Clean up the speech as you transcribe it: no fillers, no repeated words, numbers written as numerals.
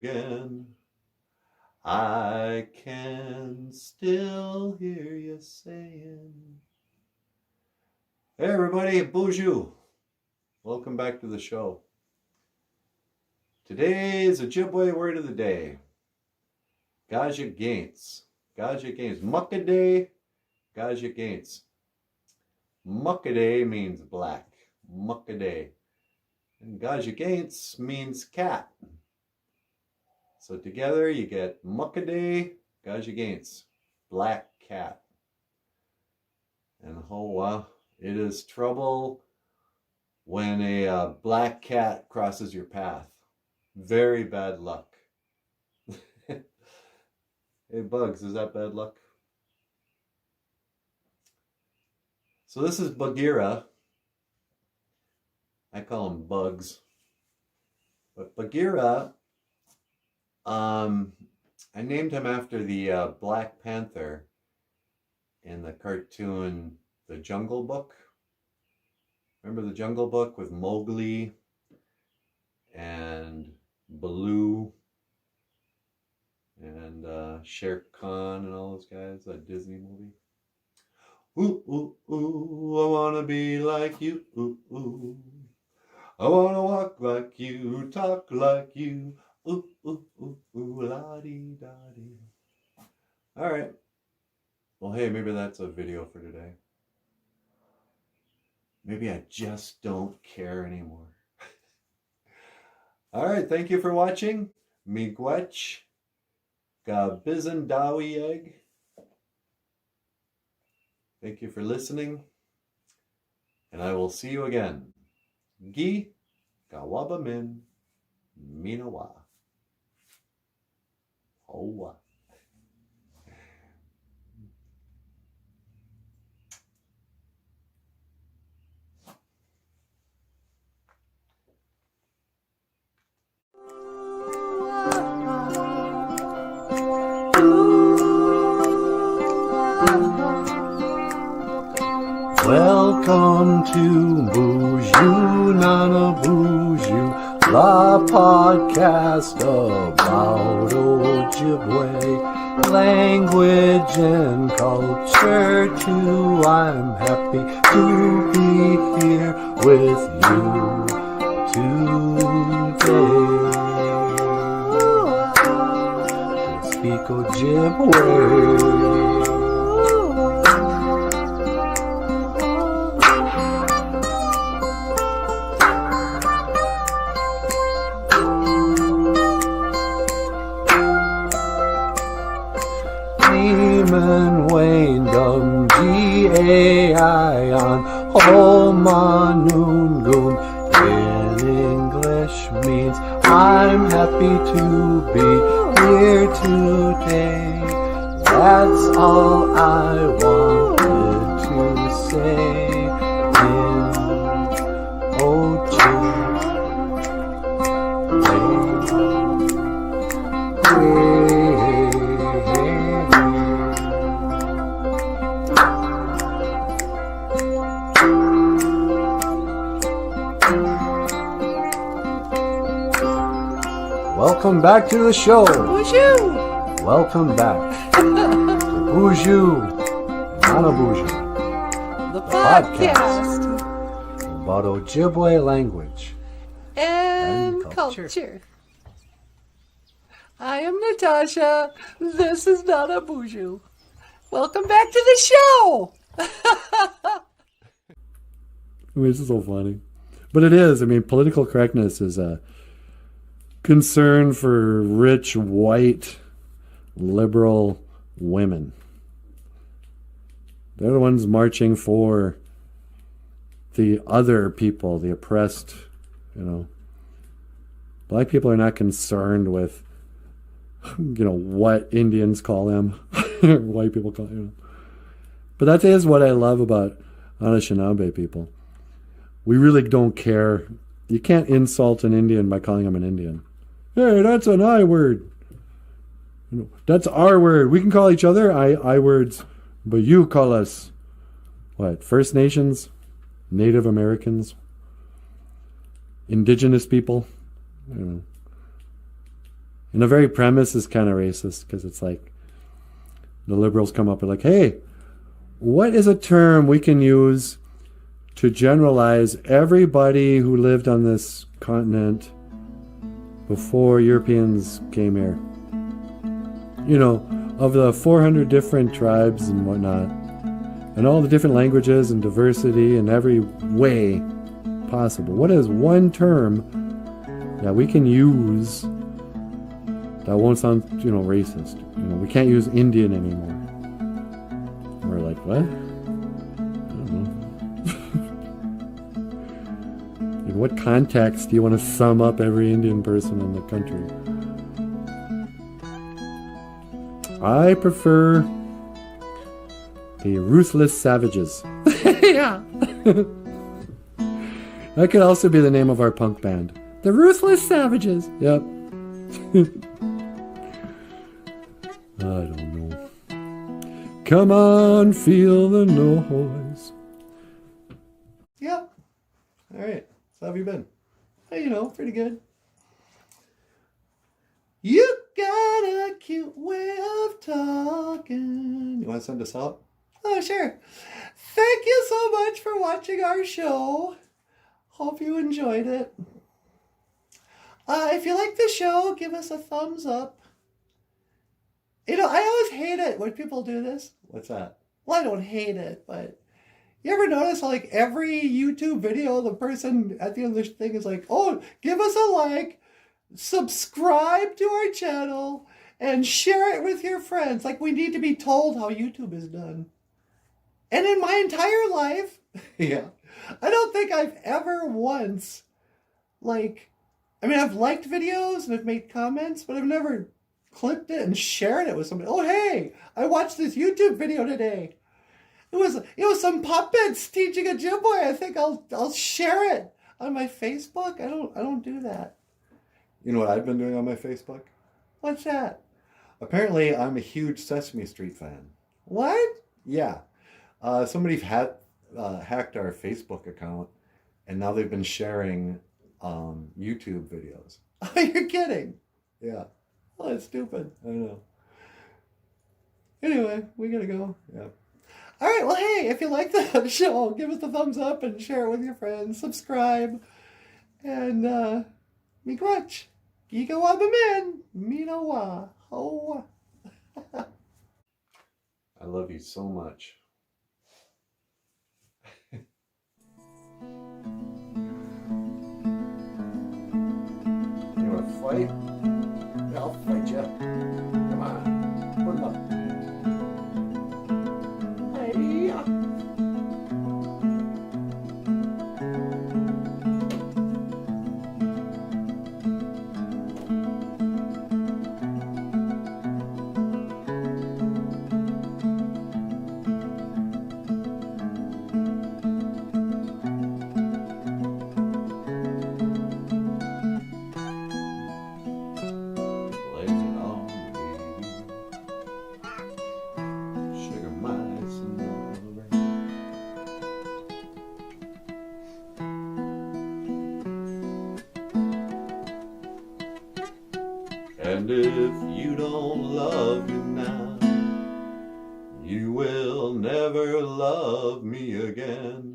again. I can still hear you saying, hey everybody, BOOZHOO. Welcome back to the show. Today's Ojibwe word of the day. Gaja Gaints. Gaja Gaints. Muckaday. Gaja Gaints. Muckaday means black. Muckaday. And Gaja Gaints means cat. So together you get Muckaday, Gaja Gaints, black cat. And it is trouble when a black cat crosses your path. Very bad luck. Hey Bugs, is that bad luck? So this is Bagheera. I call him Bugs. But Bagheera, I named him after the Black Panther in the cartoon The Jungle Book. Remember the Jungle Book with Mowgli and Baloo and Shere Khan and all those guys, that Disney movie? Ooh, ooh, ooh, I wanna be like you, ooh, ooh. I wanna walk like you, talk like you, ooh, ooh, ooh, ooh, la-dee-da-dee. All right. Well, hey, maybe that's a video for today. Maybe I just don't care anymore. All right, thank you for watching. Miigwech, ga bizendawi egg. Thank you for listening, and I will see you again. Gi gawabamin minawa. Hoa. Welcome to BOOZHOO, NANABOOZHOO, the podcast about Ojibwe language and culture too. I'm happy to be here with you today to speak Ojibwe. Demon Wayne Dum G-A-I on Homanungun in English means I'm happy to be here today. That's all I wanted to say in Ojibwe. Welcome back to the show. BOOZHOO. Welcome back to BOOZHOO, NANABOOZHOO, The podcast about Ojibwe language and culture. I am Natasha. This is NANABOOZHOO. Welcome back to the show. This is so funny. But it is. I mean, political correctness is a concern for rich, white, liberal women. They're the ones marching for the other people, the oppressed, Black people are not concerned with, what Indians call them, or white people call them. But that is what I love about Anishinaabe people. We really don't care. You can't insult an Indian by calling him an Indian. Hey, that's an I word. That's our word. We can call each other I words, but you call us, what, First Nations, Native Americans, Indigenous people. And the very premise is kind of racist because it's like the liberals come up with like, hey, what is a term we can use to generalize everybody who lived on this continent before Europeans came here? You know, of the 400 different tribes and whatnot, and all the different languages and diversity in every way possible. What is one term that we can use that won't sound, you know, racist? You know, we can't use Indian anymore. We're like, what? I don't know. In what context do you want to sum up every Indian person in the country? I prefer the ruthless savages. Yeah. That could also be the name of our punk band. The Ruthless Savages. Yep. I don't know. Come on, feel the noise. Yep. All right. So how have you been? Hey, you know, pretty good. You got a cute way of talking. You want to send us out? Oh, sure. Thank you so much for watching our show. Hope you enjoyed it. If you like the show, give us a thumbs up. You know, I always hate it when people do this. What's that? Well, I don't hate it, but you ever notice how, like, every YouTube video, the person at the end of the thing is like, oh, give us a like, subscribe to our channel, and share it with your friends. Like, we need to be told how YouTube is done. And in my entire life, yeah, I don't think I've ever once, like, I mean, I've liked videos and I've made comments, but I've never clipped it and shared it with somebody. Oh, hey, I watched this YouTube video today. It was some puppets teaching a gym boy. I think I'll share it on my Facebook. I don't do that. You know what I've been doing on my Facebook? What's that? Apparently, I'm a huge Sesame Street fan. What? Yeah. Somebody hacked our Facebook account, and now they've been sharing YouTube videos. Oh, you're kidding? Yeah. Well, that's stupid. I don't know. Anyway, we gotta go. Yeah. All right. Well, hey, if you like the show, give us a thumbs up and share it with your friends. Subscribe. And miigwech. Giga wabaman. Minawa. Ho. I love you so much. You want to fight? Yeah, I'll fight you. Come on. Put 'em up. And if you don't love me now, you will never love me again.